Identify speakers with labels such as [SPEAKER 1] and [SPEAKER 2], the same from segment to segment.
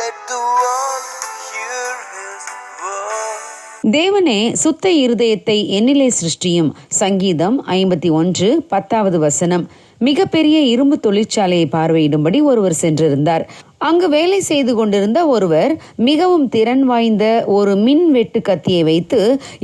[SPEAKER 1] Let the world hear his word.
[SPEAKER 2] தேவனே சுத்த இருதயத்தை என்னிலே சிருஷ்டியும். சங்கீதம் 51:10. மிகப்பெரிய இரும்பு தொழிற்சாலையை பார்வையிடும்படி ஒருவர் சென்றிருந்தார். அங்கு வேலை செய்து கொண்டிருந்த ஒருவர் மிகவும் திறன் வாய்ந்த ஒரு மின் வெட்டு கத்தியை வைத்து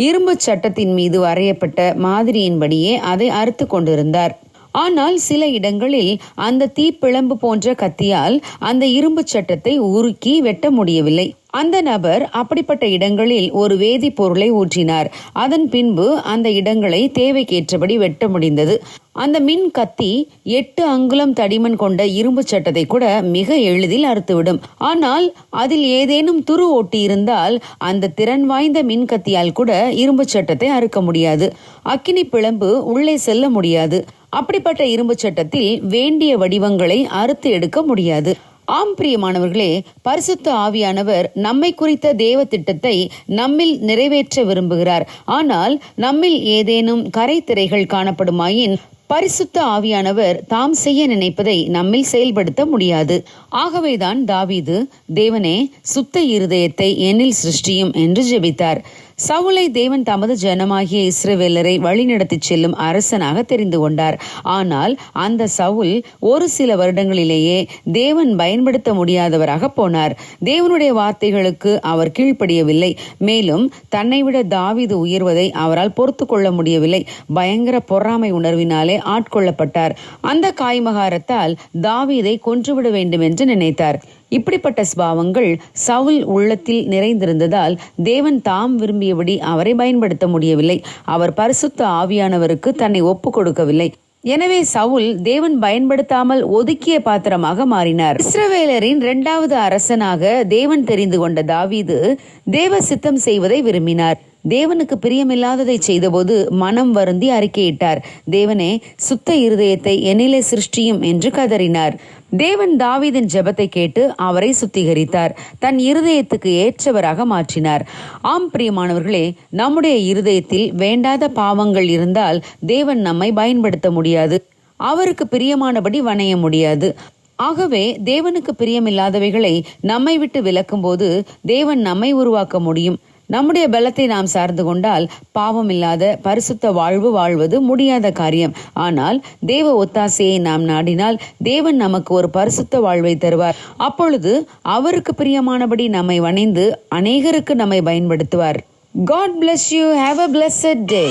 [SPEAKER 2] இரும்பு சட்டத்தின் மீது வரையப்பட்ட மாதிரியின்படியே அதை அறுத்து கொண்டிருந்தார். ஆனால் சில இடங்களில் அந்த தீப்பிழம்பு போன்ற கத்தியால் அந்த இரும்பு சட்டத்தை உருக்கி வெட்ட முடியவில்லை. அந்த நபர் அப்படிப்பட்ட இடங்களில் ஒரு வேதிப்பொருளை ஊற்றினார். அதன் பின்பு அந்த இடங்களை தேவைக்கேற்றபடி வெட்ட முடிந்தது. அந்த மின் கத்தி 8 அங்குலம் தடிமன் கொண்ட இரும்பு சட்டத்தை கூட மிக எளிதில் அறுத்துவிடும். ஆனால் அதில் ஏதேனும் துரு ஒட்டி இருந்தால் அந்த திறன் வாய்ந்த மின் கத்தியால் கூட இரும்பு சட்டத்தை அறுக்க முடியாது. அக்கினி பிழம்பு உள்ளே செல்ல முடியாது. அப்படிப்பட்ட இரும்பு சட்டத்தில் வேண்டிய வடிவங்களை அறுத்து எடுக்க முடியாது. ஆம் பிரியமானவர்களே, பரிசுத்த ஆவியானவர் நம்மை குறித்த தேவ திட்டத்தை நம்மில் நிறைவேற்ற விரும்புகிறார். ஆனால் நம்மில் ஏதேனும் கரைத்திரைகள் காணப்படுமாயின் பரிசுத்த ஆவியானவர் தாம் செய்ய நினைப்பதை நம்மில் செயல்படுத்த முடியாது. ஆகவேதான் தாவீது, தேவனே சுத்த இருதயத்தை என்னில் சிருஷ்டியும் என்று ஜெபித்தார். சவுலை தேவன் தமது ஜனமாகிய இஸ்ரவேலரை வழிநடத்தி செல்லும் அரசனாக தெரிந்து கொண்டார். ஆனால் அந்த சவுல் ஒரு சில வருடங்களிலேயே தேவன் பயன்படுத்த முடியாதவராக போனார். தேவனுடைய வார்த்தைகளுக்கு அவர் கீழ்ப்படியவில்லை. மேலும் தன்னை விட தாவீது உயர்வதை அவரால் பொறுத்து கொள்ள முடியவில்லை. பயங்கர பொறாமை உணர்வினாலே ஆட்கொள்ளப்பட்டார். அந்த காய்மகாரத்தால் தாவீதை கொன்றுவிட வேண்டும் என்று நினைத்தார். இப்படிப்பட்ட ஸ்பாவங்கள் சவுல் உள்ளத்தில் நிறைந்திருந்ததால் தேவன் தாம் விரும்பியபடி அவரை பயன்படுத்த முடியவில்லை. அவர் பரிசுத்த ஆவியானவருக்கு தன்னை ஒப்பு கொடுக்கவில்லை. எனவே சவுல் தேவன் பயன்படுத்தாமல் ஒதுக்கிய பாத்திரமாக மாறினார். இஸ்ரவேலரின் 2வது அரசனாக தேவன் தெரிந்து கொண்ட தாவீது தேவ சித்தம் செய்வதை விரும்பினார். தேவனுக்கு பிரியமில்லாததை செய்தபோது மனம் வருந்தி அறிக்கையிட்டார். தேவனே சுத்த இருதயத்தை என்னிலே சிருஷ்டியும் என்று கதறினார். தேவன் தாவீதின் ஜெபத்தை கேட்டு அவரை சுத்திகரித்தார். தன் இருதயத்துக்கு ஏற்றவராக மாற்றினார். ஆம் பிரியமானவர்களே, நம்முடைய இருதயத்தில் வேண்டாத பாவங்கள் இருந்தால் தேவன் நம்மை பயன்படுத்த முடியாது. அவருக்கு பிரியமானபடி வணைய முடியாது. ஆகவே தேவனுக்கு பிரியமில்லாதவைகளை நம்மை விட்டு விலக்கும் போது தேவன் நம்மை உருவாக்க முடியும். நம்முடைய பலத்தை நாம் சார்ந்து கொண்டால் பாவமில்லாத பரிசுத்த வாழ்வு வாழ்வது முடியாத காரியம். ஆனால் தேவ ஒத்தாசையை நாம் நாடினால் தேவன் நமக்கு ஒரு பரிசுத்த வாழ்வை தருவார். அப்பொழுது அவருக்கு பிரியமானபடி நம்மை வணைந்து அநேகருக்கு நம்மை பயன்படுத்துவார். God bless you. Have a blessed day.